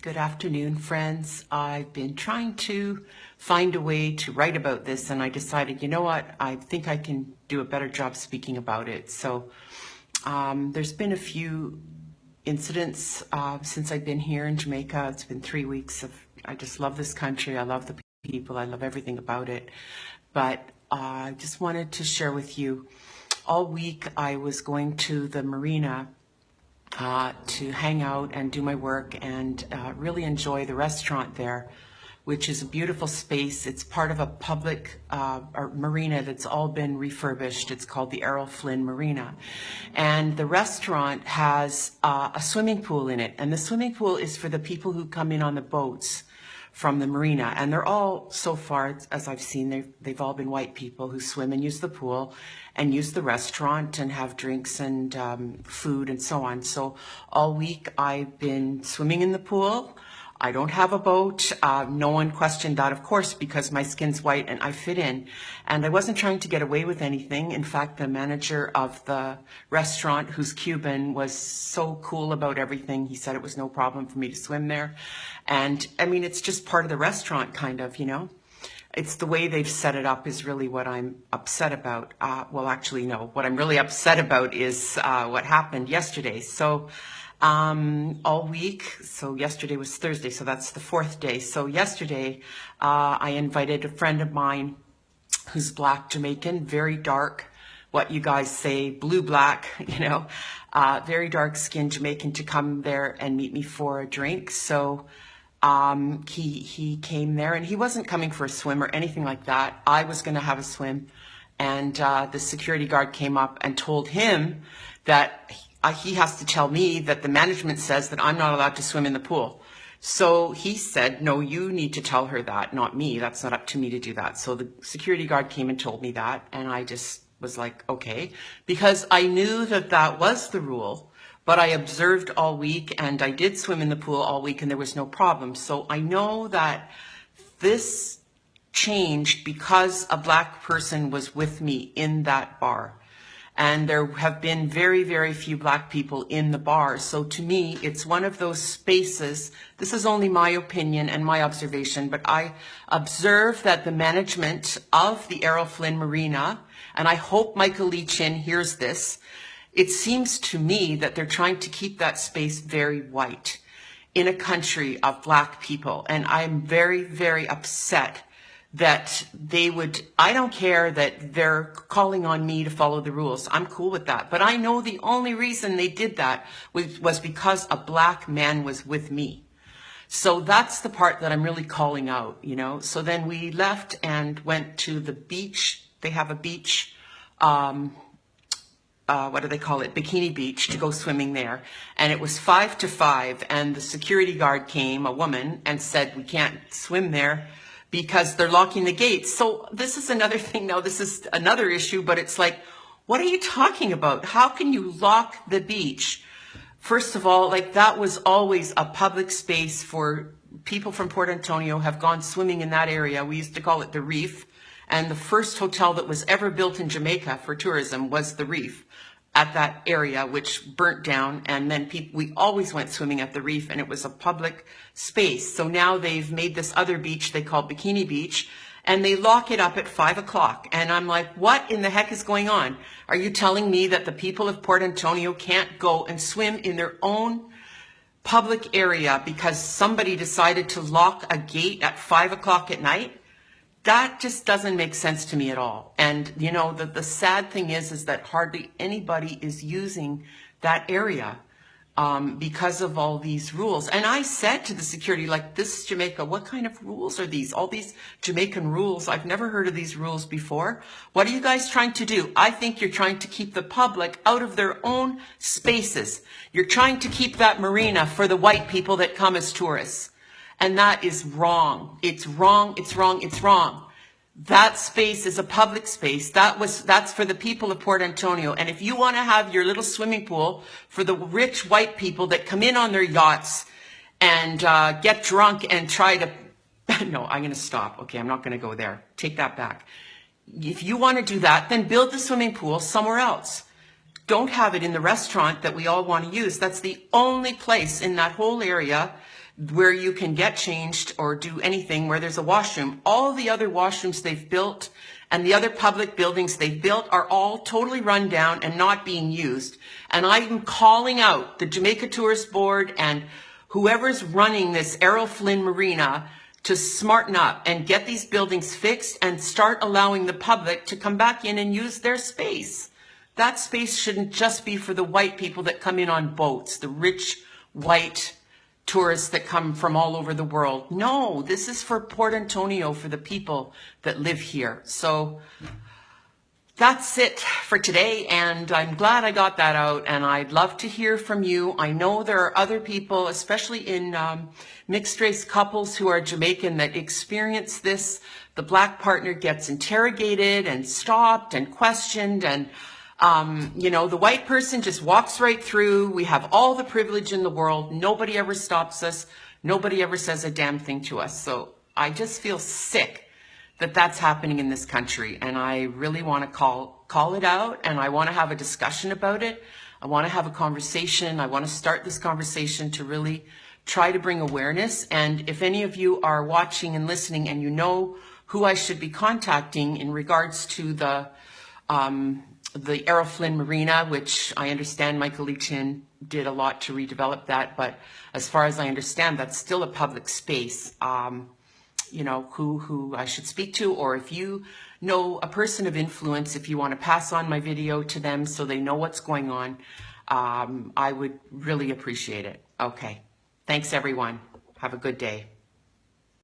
Good afternoon, friends. I've been trying to find a way to write about this, and I decided, you know what, I think I can do a better job speaking about it. So there's been a few incidents since I've been here in Jamaica. It's been 3 weeks of, I just love this country. I love the people. I love everything about it. But I just wanted to share with you, all week I was going to the marina to hang out and do my work and really enjoy the restaurant there, which is a beautiful space. It's part of a public marina that's all been refurbished. It's called the Errol Flynn Marina. And the restaurant has a swimming pool in it. And the swimming pool is for the people who come in on the boats from the marina, and they're all, so far as I've seen, they've all been white people who swim and use the pool and use the restaurant and have drinks and food and so on. So all week I've been swimming in the pool. I don't have a boat. No one questioned that, of course, because my skin's white and I fit in. And I wasn't trying to get away with anything. In fact, the manager of the restaurant, who's Cuban, was so cool about everything. He said it was no problem for me to swim there. And I mean, it's just part of the restaurant, kind of, you know. It's the way they've set it up is really what I'm upset about. Well, actually, no. What I'm really upset about is what happened yesterday. So all week, so yesterday was Thursday, so that's the fourth day. So yesterday, I invited a friend of mine who's Black Jamaican, very dark, what you guys say, blue-black, you know, very dark-skinned Jamaican, to come there and meet me for a drink. So he came there, and he wasn't coming for a swim or anything like that. I was going to have a swim, and the security guard came up and told him that he has to tell me that the management says that I'm not allowed to swim in the pool. So he said, no, you need to tell her that, not me. That's not up to me to do that. So the security guard came and told me that, and I just was like, okay, because I knew that that was the rule, but I observed all week, and I did swim in the pool all week, and there was no problem. So I know that this changed because a Black person was with me in that bar. And there have been very, very few Black people in the bar. So to me, it's one of those spaces. This is only my opinion and my observation, but I observe that the management of the Errol Flynn Marina, and I hope Michael Lee Chin hears this, it seems to me that they're trying to keep that space very white in a country of Black people. And I'm very, very upset that they would, I don't care that they're calling on me to follow the rules. I'm cool with that. But I know the only reason they did that was because a Black man was with me. So that's the part that I'm really calling out, you know. So then we left and went to the beach. They have a beach, what do they call it? Bikini Beach, to go swimming there. And it was 5 to 5. And the security guard came, a woman, and said, we can't swim there because they're locking the gates. So this is another thing now. This is another issue, but it's like, what are you talking about? How can you lock the beach? First of all, like, that was always a public space for people from Port Antonio have gone swimming in that area. We used to call it the Reef. And the first hotel that was ever built in Jamaica for tourism was the Reef at that area, which burnt down. And then we always went swimming at the Reef, and it was a public space. So now they've made this other beach they call Bikini Beach, and they lock it up at 5 o'clock. And I'm like, what in the heck is going on? Are you telling me that the people of Port Antonio can't go and swim in their own public area because somebody decided to lock a gate at 5 o'clock at night? That just doesn't make sense to me at all. And, you know, the sad thing is that hardly anybody is using that area because of all these rules. And I said to the security, like, this is Jamaica. What kind of rules are these? All these Jamaican rules. I've never heard of these rules before. What are you guys trying to do? I think you're trying to keep the public out of their own spaces. You're trying to keep that marina for the white people that come as tourists. And that is wrong. It's wrong, it's wrong, it's wrong. That space is a public space. That's for the people of Port Antonio. And if you want to have your little swimming pool for the rich white people that come in on their yachts and get drunk and try to, no, I'm going to stop. Okay, I'm not going to go there. Take that back. If you want to do that, then build the swimming pool somewhere else. Don't have it in the restaurant that we all want to use. That's the only place in that whole area where you can get changed or do anything where there's a washroom. All the other washrooms they've built and the other public buildings they've built are all totally run down and not being used. And I'm calling out the Jamaica Tourist Board and whoever's running this Errol Flynn Marina to smarten up and get these buildings fixed and start allowing the public to come back in and use their space. That space shouldn't just be for the white people that come in on boats, the rich white tourists that come from all over the world. No, this is for Port Antonio, for the people that live here. So that's it for today, and I'm glad I got that out, and I'd love to hear from you. I know there are other people, especially in mixed race couples who are Jamaican, that experience this. The black partner gets interrogated and stopped and questioned, and you know, the white person just walks right through. We have all the privilege in the world. Nobody ever stops us. Nobody ever says a damn thing to us. So I just feel sick that that's happening in this country. And I really want to call it out, and I want to have a discussion about it. I want to have a conversation. I want to start this conversation to really try to bring awareness. And if any of you are watching and listening and you know who I should be contacting in regards to the Errol Flynn Marina, which I understand Michael Lee Chin did a lot to redevelop that, but as far as I understand, that's still a public space. You know, who I should speak to, or if you know a person of influence, if you want to pass on my video to them so they know what's going on, I would really appreciate it. Okay. Thanks, everyone. Have a good day.